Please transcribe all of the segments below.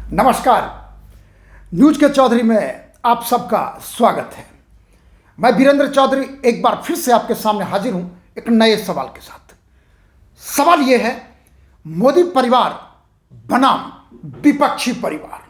नमस्कार। न्यूज के चौधरी में आप सबका स्वागत है। मैं वीरेंद्र चौधरी एक बार फिर से आपके सामने हाजिर हूं एक नए सवाल के साथ। सवाल यह है, मोदी परिवार बनाम विपक्षी परिवार,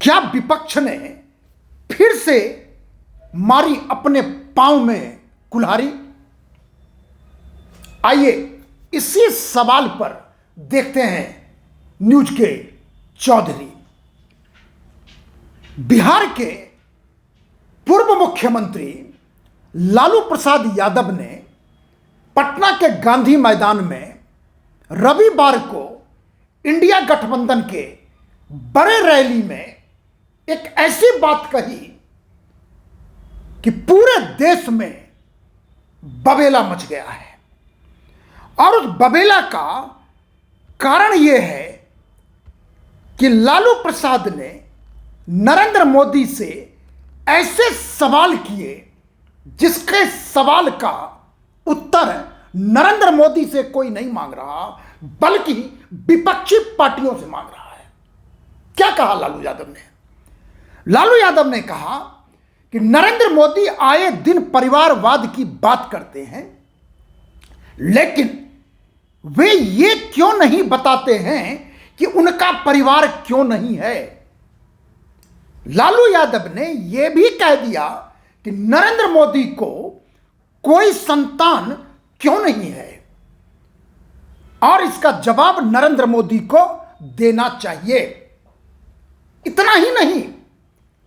क्या विपक्ष ने फिर से मारी अपने पांव में कुल्हाड़ी? आइए इसी सवाल पर देखते हैं न्यूज के चौधरी। बिहार के पूर्व मुख्यमंत्री लालू प्रसाद यादव ने पटना के गांधी मैदान में रविवार को इंडिया गठबंधन के बड़े रैली में एक ऐसी बात कही कि पूरे देश में बवेला मच गया है। और उस बवेला का कारण यह है कि लालू प्रसाद ने नरेंद्र मोदी से ऐसे सवाल किए जिसके सवाल का उत्तर नरेंद्र मोदी से कोई नहीं मांग रहा, बल्कि विपक्षी पार्टियों से मांग रहा है। क्या कहा लालू यादव ने? लालू यादव ने कहा कि नरेंद्र मोदी आए दिन परिवारवाद की बात करते हैं, लेकिन वे ये क्यों नहीं बताते हैं कि उनका परिवार क्यों नहीं है। लालू यादव ने यह भी कह दिया कि नरेंद्र मोदी को कोई संतान क्यों नहीं है, और इसका जवाब नरेंद्र मोदी को देना चाहिए। इतना ही नहीं,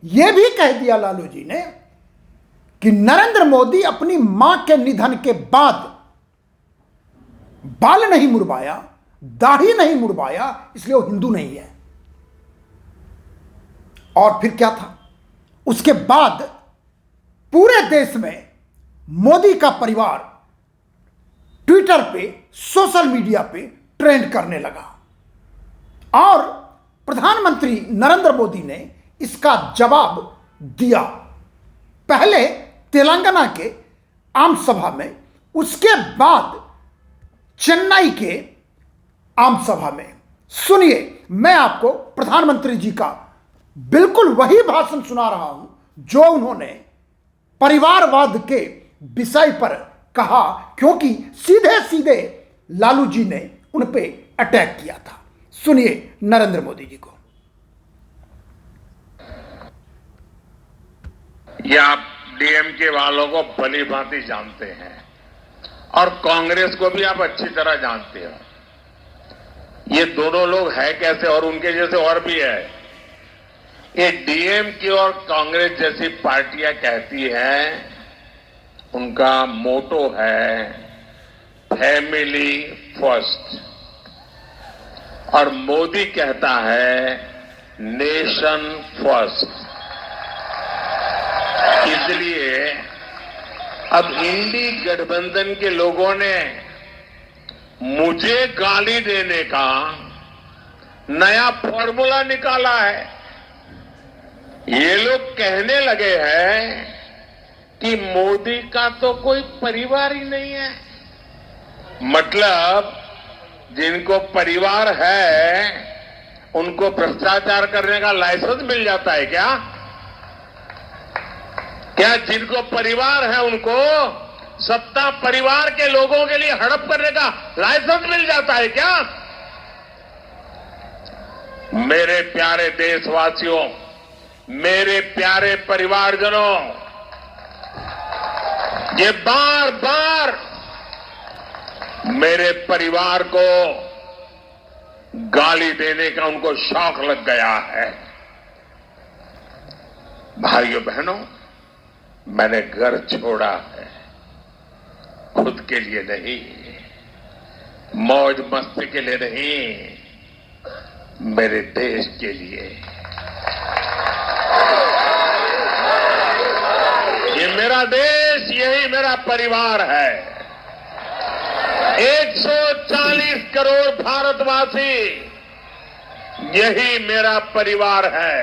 यह भी कह दिया लालू जी ने कि नरेंद्र मोदी अपनी मां के निधन के बाद बाल नहीं मुड़वाया, दाढ़ी नहीं मुड़वाया, इसलिए वो हिंदू नहीं है। और फिर क्या था? उसके बाद पूरे देश में मोदी का परिवार ट्विटर पे, सोशल मीडिया पे ट्रेंड करने लगा, और प्रधानमंत्री नरेंद्र मोदी ने इसका जवाब दिया। पहले तेलंगाना के आम सभा में, उसके बाद चेन्नई के आम सभा में। सुनिए, मैं आपको प्रधानमंत्री जी का बिल्कुल वही भाषण सुना रहा हूं जो उन्होंने परिवारवाद के विषय पर कहा, क्योंकि सीधे सीधे लालू जी ने उन पे अटैक किया था। सुनिए नरेंद्र मोदी जी को। ये आप डीएमके वालों को भली भांति जानते हैं, और कांग्रेस को भी आप अच्छी तरह जानते हो। ये दोनों लोग है कैसे, और उनके जैसे और भी है। ये डीएमके और कांग्रेस जैसी पार्टियां कहती हैं, उनका मोटो है फैमिली फर्स्ट, और मोदी कहता है नेशन फर्स्ट। इसलिए अब इंडी गठबंधन के लोगों ने मुझे गाली देने का नया फॉर्मूला निकाला है। ये लोग कहने लगे हैं कि मोदी का तो कोई परिवार ही नहीं है। मतलब जिनको परिवार है उनको भ्रष्टाचार करने का लाइसेंस मिल जाता है क्या? क्या जिनको परिवार है उनको सत्ता परिवार के लोगों के लिए हड़प करने का लाइसेंस मिल जाता है क्या? मेरे प्यारे देशवासियों, मेरे प्यारे परिवारजनों, ये बार बार मेरे परिवार को गाली देने का उनको शौक लग गया है। भाइयों बहनों, मैंने घर छोड़ा है खुद के लिए नहीं, मौज मस्ती के लिए नहीं, मेरे देश के लिए। ये मेरा देश, यही मेरा परिवार है। 140 करोड़ भारतवासी, यही मेरा परिवार है।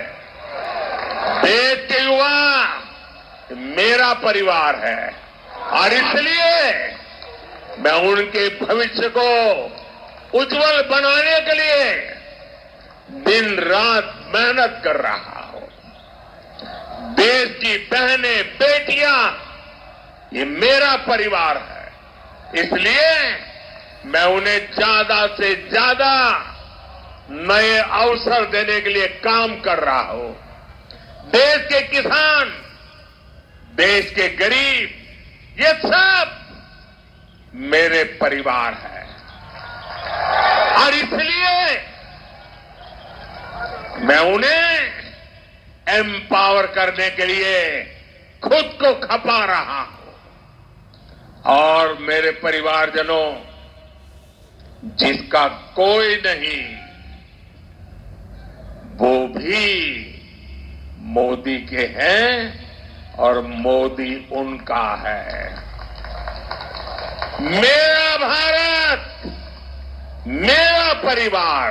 देश के युवा मेरा परिवार है, और इसलिए मैं उनके भविष्य को उज्जवल बनाने के लिए दिन रात मेहनत कर रहा हूं। देश की बहनें, बेटियां, ये मेरा परिवार है, इसलिए मैं उन्हें ज्यादा से ज्यादा नए अवसर देने के लिए काम कर रहा हूं। देश के किसान, देश के गरीब, ये सब मेरे परिवार है और इसलिए मैं उन्हें एम्पावर करने के लिए खुद को खपा रहा हूं। और मेरे परिवारजनों, जिसका कोई नहीं वो भी मोदी के हैं और मोदी उनका है। मेरा भारत, मेरा परिवार,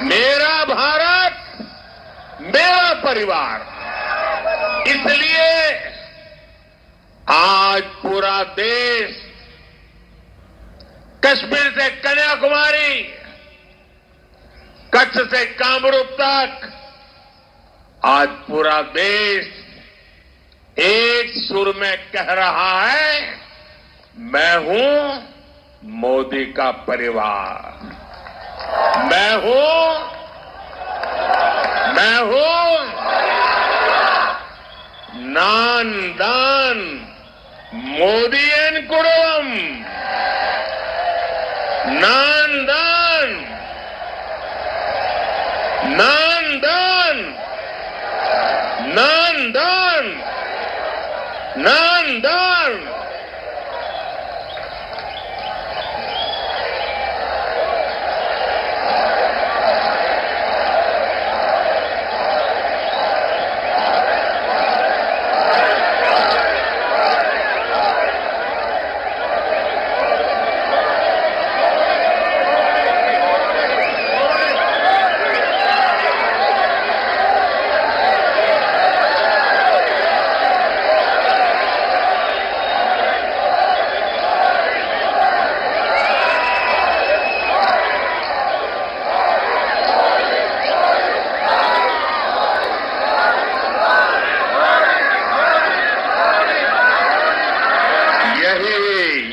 मेरा भारत, मेरा परिवार। इसलिए आज पूरा देश कश्मीर से कन्याकुमारी, कच्छ से कामरूप तक, आज पूरा देश एक सुर में कह रहा है, मैं हूं मोदी का परिवार, मैं हूं नान मोदी एंड कुटुंबम, नान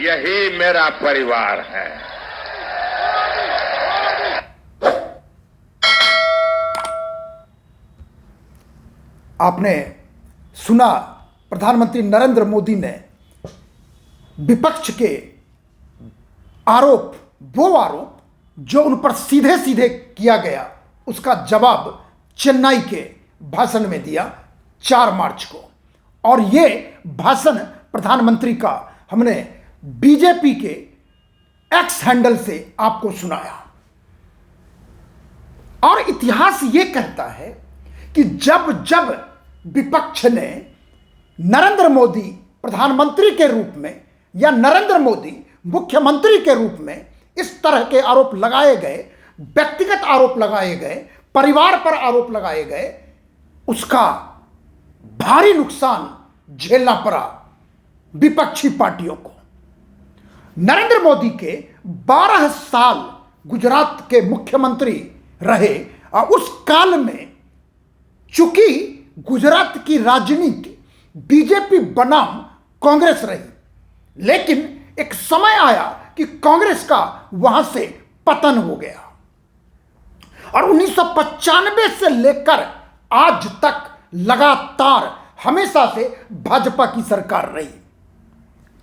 यही मेरा परिवार है। आपने सुना प्रधानमंत्री नरेंद्र मोदी ने विपक्ष के आरोप, वो आरोप जो उन पर सीधे सीधे किया गया, उसका जवाब चेन्नई के भाषण में दिया 4 मार्च को। और ये भाषण प्रधानमंत्री का हमने बीजेपी के एक्स हैंडल से आपको सुनाया। और इतिहास ये कहता है कि जब जब विपक्ष ने नरेंद्र मोदी प्रधानमंत्री के रूप में या नरेंद्र मोदी मुख्यमंत्री के रूप में इस तरह के आरोप लगाए गए, व्यक्तिगत आरोप लगाए गए, परिवार पर आरोप लगाए गए, उसका भारी नुकसान झेलना पड़ा विपक्षी पार्टियों को। नरेंद्र मोदी के 12 साल गुजरात के मुख्यमंत्री रहे और उस काल में चूंकि गुजरात की राजनीति बीजेपी बनाम कांग्रेस रही, लेकिन एक समय आया कि कांग्रेस का वहां से पतन हो गया और 1995 से लेकर आज तक लगातार हमेशा से भाजपा की सरकार रही।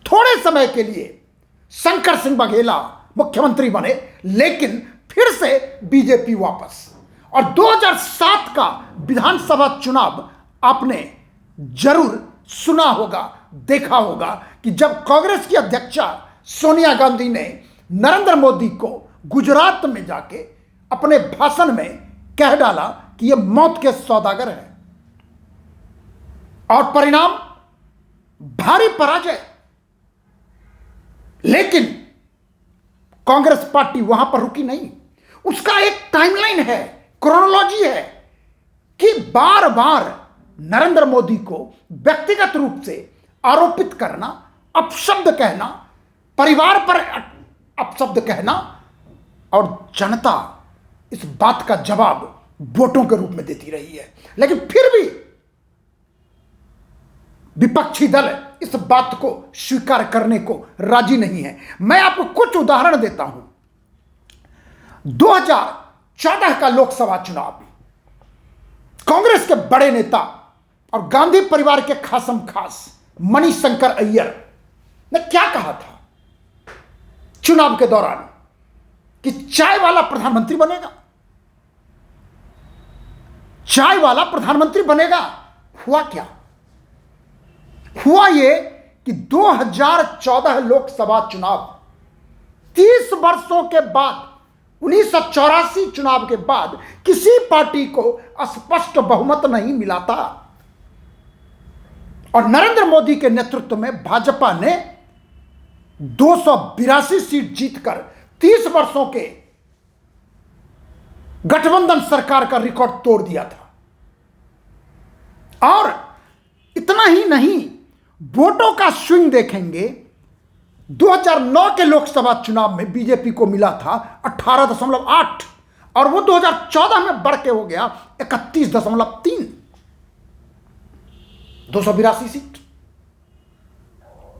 थोड़े समय के लिए शंकर सिंह बघेला मुख्यमंत्री बने, लेकिन फिर से बीजेपी वापस। और 2007 का विधानसभा चुनाव आपने जरूर सुना होगा, देखा होगा कि जब कांग्रेस की अध्यक्षा सोनिया गांधी ने नरेंद्र मोदी को गुजरात में जाके अपने भाषण में कह डाला कि यह मौत के सौदागर है, और परिणाम भारी पराजय। लेकिन कांग्रेस पार्टी वहां पर रुकी नहीं। उसका एक टाइमलाइन है, क्रोनोलॉजी है कि बार बार नरेंद्र मोदी को व्यक्तिगत रूप से आरोपित करना, अपशब्द कहना, परिवार पर अपशब्द कहना, और जनता इस बात का जवाब वोटों के रूप में देती रही है। लेकिन फिर भी विपक्षी दल इस बात को स्वीकार करने को राजी नहीं है। मैं आपको कुछ उदाहरण देता हूं। 2014 का लोकसभा चुनाव, कांग्रेस के बड़े नेता और गांधी परिवार के खासम खास मणिशंकर अय्यर ने क्या कहा था चुनाव के दौरान कि चाय वाला प्रधानमंत्री बनेगा, चाय वाला प्रधानमंत्री बनेगा। हुआ क्या? हुआ ये कि 2014 लोकसभा चुनाव 30 वर्षों के बाद, 1984 चुनाव के बाद किसी पार्टी को स्पष्ट बहुमत नहीं मिला था और नरेंद्र मोदी के नेतृत्व में भाजपा ने 282 सीट जीतकर 30 वर्षों के गठबंधन सरकार का रिकॉर्ड तोड़ दिया था। और इतना ही नहीं, वोटों का स्विंग देखेंगे, 2009 के लोकसभा चुनाव में बीजेपी को मिला था 18.8 और वो 2014 में बढ़ के हो गया 31.3, 282 सीट।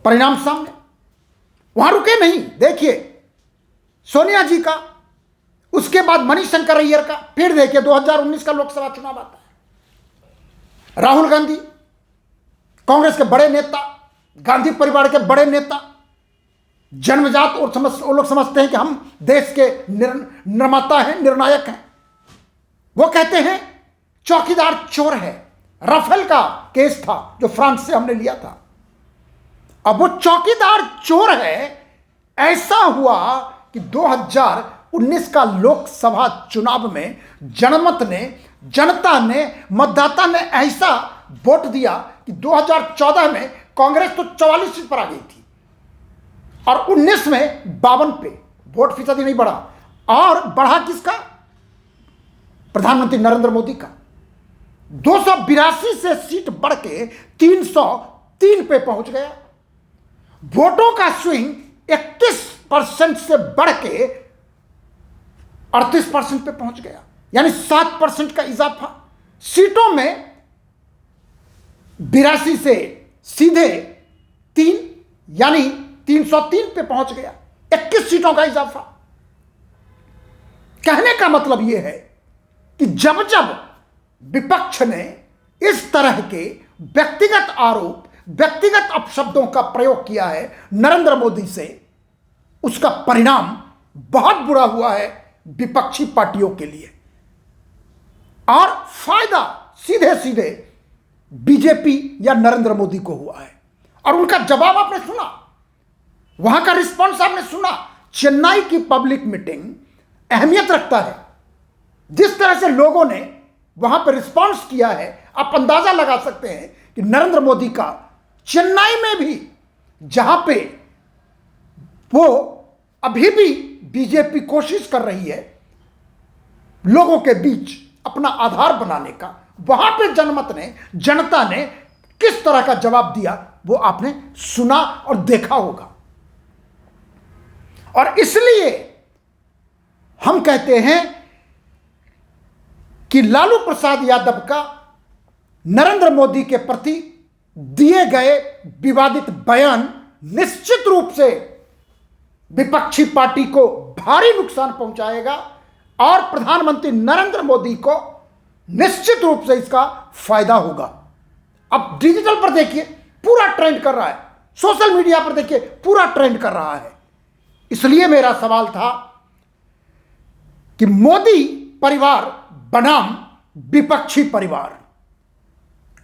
परिणाम सामने। वहां रुके नहीं, देखिए सोनिया जी का, उसके बाद मणिशंकर अय्यर का, फिर देखिए 2019 का लोकसभा चुनाव आता है। राहुल गांधी, कांग्रेस के बड़े नेता, गांधी परिवार के बड़े नेता, जन्मजात और वो लोग समझते हैं कि हम देश के निर्माता हैं, निर्णायक हैं। वो कहते हैं चौकीदार चोर है। राफेल का केस था जो फ्रांस से हमने लिया था। अब वो चौकीदार चोर है। ऐसा हुआ कि 2019 का लोकसभा चुनाव में जनता ने, मतदाता ने ऐसा वोट दिया कि 2014 में कांग्रेस तो 44 सीट पर आ गई थी और 19 में 52 पे। वोट फीसदी नहीं बढ़ा, और बढ़ा किसका? प्रधानमंत्री नरेंद्र मोदी का। 282 से सीट बढ़ के 303 पे पहुंच गया। वोटों का स्विंग 31% से बढ़ के 38% पे पहुंच गया, यानी 7% का इजाफा। सीटों में 82 से सीधे 3 यानी 303 पे पहुंच गया, 21 सीटों का इजाफा। कहने का मतलब यह है कि जब जब विपक्ष ने इस तरह के व्यक्तिगत आरोप, व्यक्तिगत अपशब्दों का प्रयोग किया है नरेंद्र मोदी से, उसका परिणाम बहुत बुरा हुआ है विपक्षी पार्टियों के लिए, और फायदा सीधे सीधे बीजेपी या नरेंद्र मोदी को हुआ है। और उनका जवाब आपने सुना, वहां का रिस्पॉन्स आपने सुना। चेन्नई की पब्लिक मीटिंग अहमियत रखता है। जिस तरह से लोगों ने वहां पर रिस्पॉन्स किया है, आप अंदाजा लगा सकते हैं कि नरेंद्र मोदी का चेन्नई में भी, जहां पे वो अभी भी बीजेपी कोशिश कर रही है लोगों के बीच अपना आधार बनाने का, वहां पे जनता ने किस तरह का जवाब दिया वो आपने सुना और देखा होगा। और इसलिए हम कहते हैं कि लालू प्रसाद यादव का नरेंद्र मोदी के प्रति दिए गए विवादित बयान निश्चित रूप से विपक्षी पार्टी को भारी नुकसान पहुंचाएगा और प्रधानमंत्री नरेंद्र मोदी को निश्चित रूप से इसका फायदा होगा। अब डिजिटल पर देखिए पूरा ट्रेंड कर रहा है, सोशल मीडिया पर देखिए पूरा ट्रेंड कर रहा है। इसलिए मेरा सवाल था कि मोदी परिवार बनाम विपक्षी परिवार,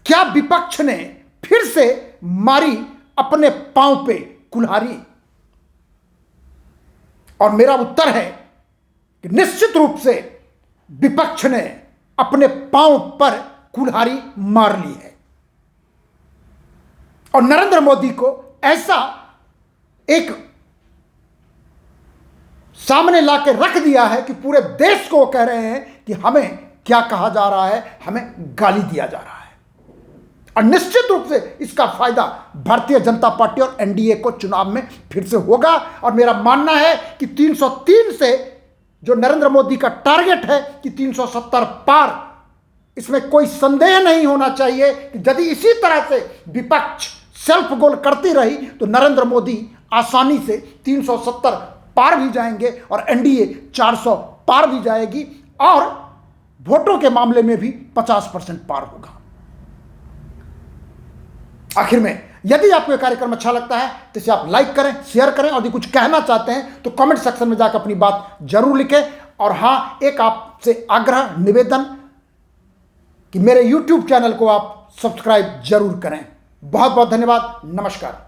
क्या विपक्ष ने फिर से मारी अपने पांव पे कुल्हाड़ी? और मेरा उत्तर है कि निश्चित रूप से विपक्ष ने अपने पांव पर कुल्हाड़ी मार ली है और नरेंद्र मोदी को ऐसा एक सामने लाके रख दिया है कि पूरे देश को कह रहे हैं कि हमें क्या कहा जा रहा है, हमें गाली दिया जा रहा है। और निश्चित रूप से इसका फायदा भारतीय जनता पार्टी और एनडीए को चुनाव में फिर से होगा। और मेरा मानना है कि 303 से जो नरेंद्र मोदी का टारगेट है कि 370 पार, इसमें कोई संदेह नहीं होना चाहिए कि यदि इसी तरह से विपक्ष सेल्फ गोल करती रही तो नरेंद्र मोदी आसानी से 370 पार भी जाएंगे और एनडीए 400 पार भी जाएगी और वोटों के मामले में भी 50% पार होगा। आखिर में यदि आपको यह कार्यक्रम अच्छा लगता है तो इसे आप लाइक करें, शेयर करें और यदि कुछ कहना चाहते हैं तो कमेंट सेक्शन में जाकर अपनी बात जरूर लिखें। और हाँ, एक आपसे आग्रह निवेदन कि मेरे YouTube चैनल को आप सब्सक्राइब जरूर करें। बहुत बहुत धन्यवाद। नमस्कार।